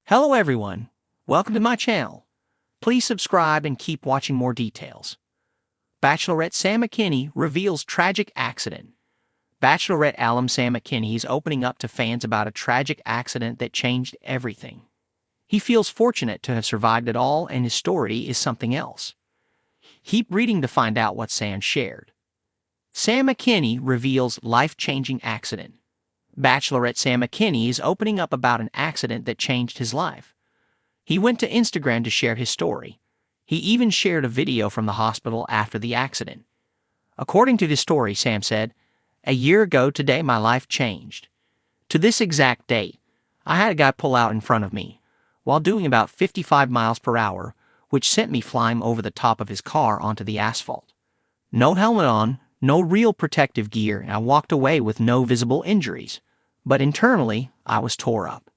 Hello everyone, welcome to my channel. Please subscribe and keep watching more details. Bachelorette Sam McKinney reveals tragic accident. Bachelorette alum Sam McKinney is opening up to fans about a tragic accident that changed everything. He feels fortunate to have survived it all, and his story is something else. Keep reading to find out what Sam shared. Sam McKinney reveals life-changing accident. Bachelorette Sam McKinney is opening up about an accident that changed his life. He went to Instagram to share his story. He even shared a video from the hospital after the accident. According to the story, Sam said, "A year ago today my life changed. To this exact date, I had a guy pull out in front of me while doing about 55 miles per hour, which sent me flying over the top of his car onto the asphalt. No helmet on, no real protective gear, and I walked away with no visible injuries. But internally, I was tore up."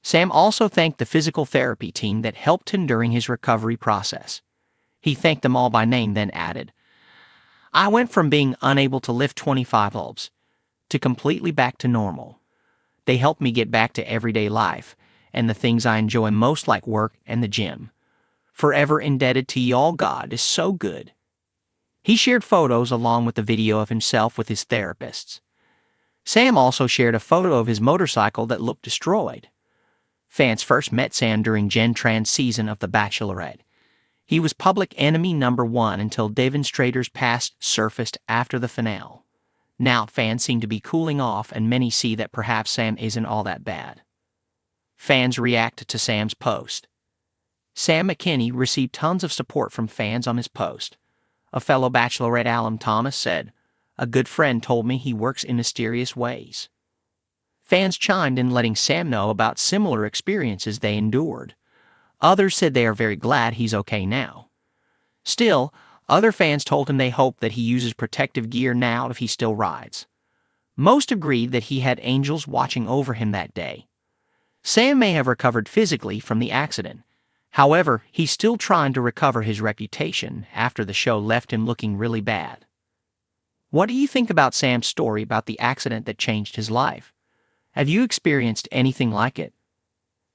Sam also thanked the physical therapy team that helped him during his recovery process. He thanked them all by name, then added, "I went from being unable to lift 25 pounds to completely back to normal. They helped me get back to everyday life and the things I enjoy most, like work and the gym. Forever indebted to y'all. God is so good." He shared photos along with the video of himself with his therapists. Sam also shared a photo of his motorcycle that looked destroyed. Fans first met Sam during Gen Tran's season of The Bachelorette. He was public enemy number one until demonstrators' past surfaced after the finale. Now fans seem to be cooling off, and many see that perhaps Sam isn't all that bad. Fans react to Sam's post. Sam McKinney received tons of support from fans on his post. A fellow Bachelorette alum, Thomas, said, "A good friend told me he works in mysterious ways." Fans chimed in, letting Sam know about similar experiences they endured. Others said they are very glad he's okay now. Still, other fans told him they hope that he uses protective gear now if he still rides. Most agreed that he had angels watching over him that day. Sam may have recovered physically from the accident. However, he's still trying to recover his reputation after the show left him looking really bad. What do you think about Sam's story about the accident that changed his life? Have you experienced anything like it?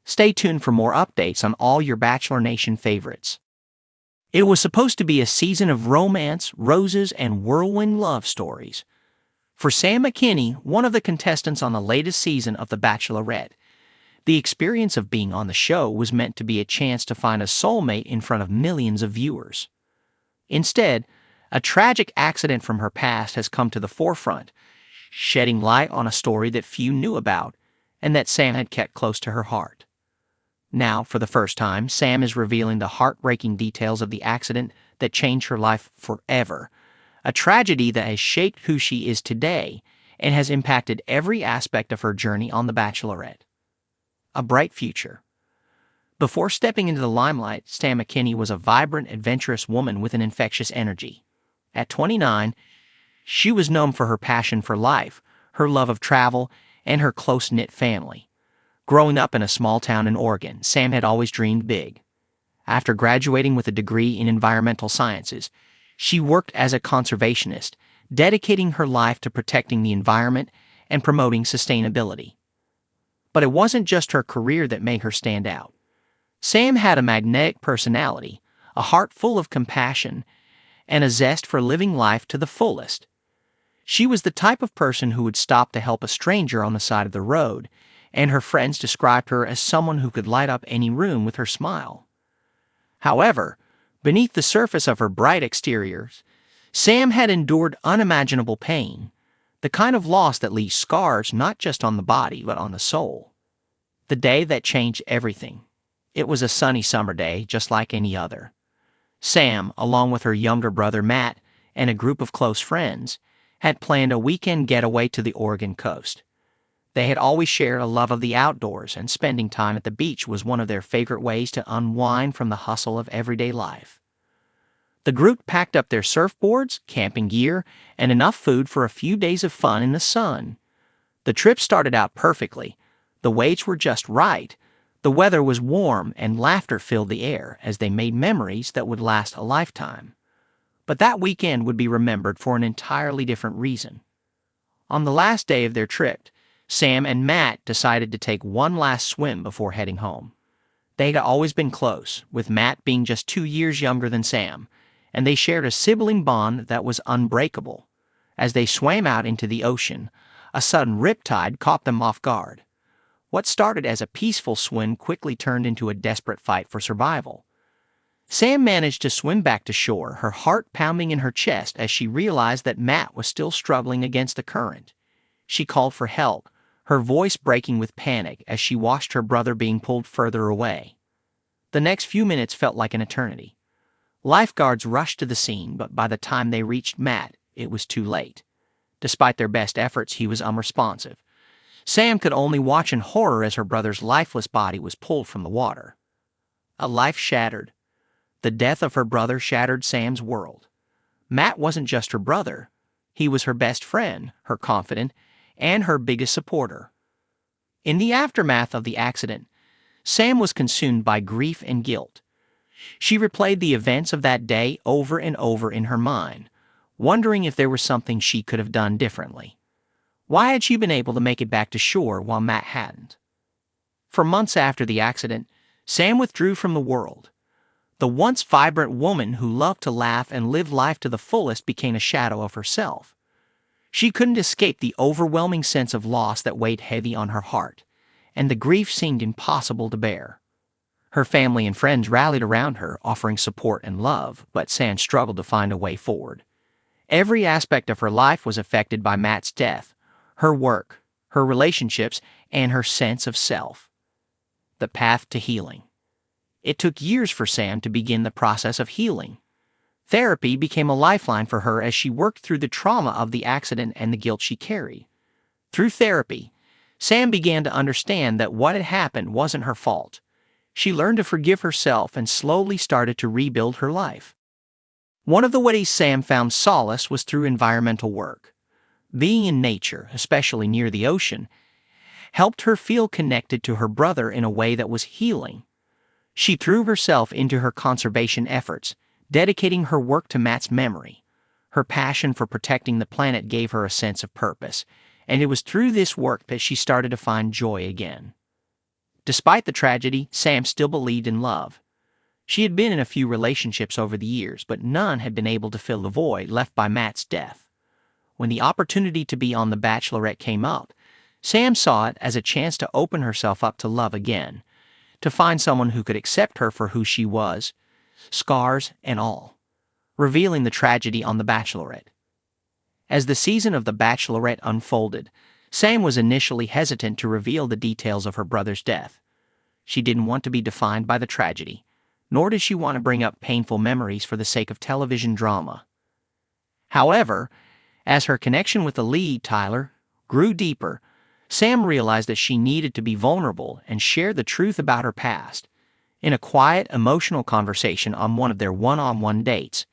Stay tuned for more updates on all your Bachelor Nation favorites. It was supposed to be a season of romance, roses, and whirlwind love stories. For Sam McKinney, one of the contestants on the latest season of The Bachelorette, the experience of being on the show was meant to be a chance to find a soulmate in front of millions of viewers. Instead, a tragic accident from her past has come to the forefront, shedding light on a story that few knew about and that Sam had kept close to her heart. Now, for the first time, Sam is revealing the heartbreaking details of the accident that changed her life forever, a tragedy that has shaped who she is today and has impacted every aspect of her journey on The Bachelorette. A bright future. Before stepping into the limelight, Sam McKinney was a vibrant, adventurous woman with an infectious energy. At 29, she was known for her passion for life, her love of travel, and her close-knit family. Growing up in a small town in Oregon, Sam had always dreamed big. After graduating with a degree in environmental sciences, she worked as a conservationist, dedicating her life to protecting the environment and promoting sustainability. But it wasn't just her career that made her stand out. Sam had a magnetic personality, a heart full of compassion, and a zest for living life to the fullest. She was the type of person who would stop to help a stranger on the side of the road, and her friends described her as someone who could light up any room with her smile. However, beneath the surface of her bright exteriors, Sam had endured unimaginable pain, the kind of loss that leaves scars not just on the body but on the soul. The day that changed everything. It was a sunny summer day, just like any other. Sam, along with her younger brother Matt and a group of close friends, had planned a weekend getaway to the Oregon coast. They had always shared a love of the outdoors, and spending time at the beach was one of their favorite ways to unwind from the hustle of everyday life. The group packed up their surfboards, camping gear, and enough food for a few days of fun in the sun. The trip started out perfectly. The waves were just right. The weather was warm, and laughter filled the air as they made memories that would last a lifetime. But that weekend would be remembered for an entirely different reason. On the last day of their trip, Sam and Matt decided to take one last swim before heading home. They had always been close, with Matt being just 2 years younger than Sam, and they shared a sibling bond that was unbreakable. As they swam out into the ocean, a sudden riptide caught them off guard. What started as a peaceful swim quickly turned into a desperate fight for survival. Sam managed to swim back to shore, her heart pounding in her chest as she realized that Matt was still struggling against the current. She called for help, her voice breaking with panic as she watched her brother being pulled further away. The next few minutes felt like an eternity. Lifeguards rushed to the scene, but by the time they reached Matt, it was too late. Despite their best efforts, he was unresponsive. Sam could only watch in horror as her brother's lifeless body was pulled from the water. A life shattered. The death of her brother shattered Sam's world. Matt wasn't just her brother. He was her best friend, her confidant, and her biggest supporter. In the aftermath of the accident, Sam was consumed by grief and guilt. She replayed the events of that day over and over in her mind, wondering if there was something she could have done differently. Why had she been able to make it back to shore while Matt hadn't? For months after the accident, Sam withdrew from the world. The once vibrant woman who loved to laugh and live life to the fullest became a shadow of herself. She couldn't escape the overwhelming sense of loss that weighed heavy on her heart, and the grief seemed impossible to bear. Her family and friends rallied around her, offering support and love, but Sam struggled to find a way forward. Every aspect of her life was affected by Matt's death: her work, her relationships, and her sense of self. The path to healing. It took years for Sam to begin the process of healing. Therapy became a lifeline for her as she worked through the trauma of the accident and the guilt she carried. Through therapy, Sam began to understand that what had happened wasn't her fault. She learned to forgive herself and slowly started to rebuild her life. One of the ways Sam found solace was through environmental work. Being in nature, especially near the ocean, helped her feel connected to her brother in a way that was healing. She threw herself into her conservation efforts, dedicating her work to Matt's memory. Her passion for protecting the planet gave her a sense of purpose, and it was through this work that she started to find joy again. Despite the tragedy, Sam still believed in love. She had been in a few relationships over the years, but none had been able to fill the void left by Matt's death. When the opportunity to be on The Bachelorette came up, Sam saw it as a chance to open herself up to love again, to find someone who could accept her for who she was, scars and all, revealing the tragedy on The Bachelorette. As the season of The Bachelorette unfolded, Sam was initially hesitant to reveal the details of her brother's death. She didn't want to be defined by the tragedy, nor did she want to bring up painful memories for the sake of television drama. However, as her connection with the lead, Tyler, grew deeper, Sam realized that she needed to be vulnerable and share the truth about her past. In a quiet, emotional conversation on one of their one-on-one dates,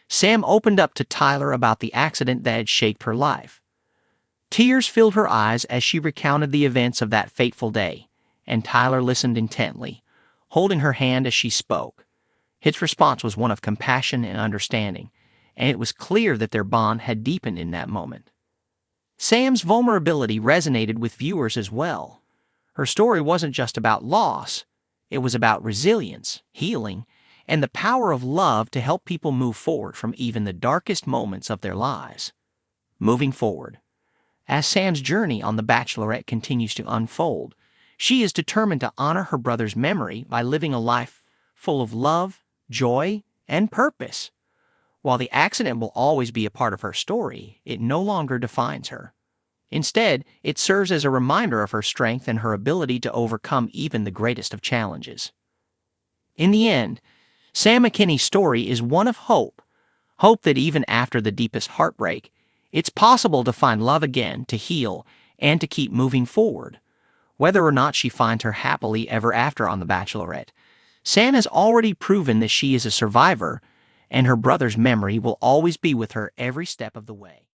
Sam opened up to Tyler about the accident that had shaped her life. Tears filled her eyes as she recounted the events of that fateful day, and Tyler listened intently, holding her hand as she spoke. His response was one of compassion and understanding, and it was clear that their bond had deepened in that moment. Sam's vulnerability resonated with viewers as well. Her story wasn't just about loss. It was about resilience, healing, and the power of love to help people move forward from even the darkest moments of their lives. Moving forward. As Sam's journey on The Bachelorette continues to unfold, she is determined to honor her brother's memory by living a life full of love, joy, and purpose. While the accident will always be a part of her story, it no longer defines her. Instead, it serves as a reminder of her strength and her ability to overcome even the greatest of challenges. In the end, Sam McKinney's story is one of hope. Hope that even after the deepest heartbreak, it's possible to find love again, to heal, and to keep moving forward. Whether or not she finds her happily ever after on The Bachelorette, Sam has already proven that she is a survivor, and her brother's memory will always be with her every step of the way.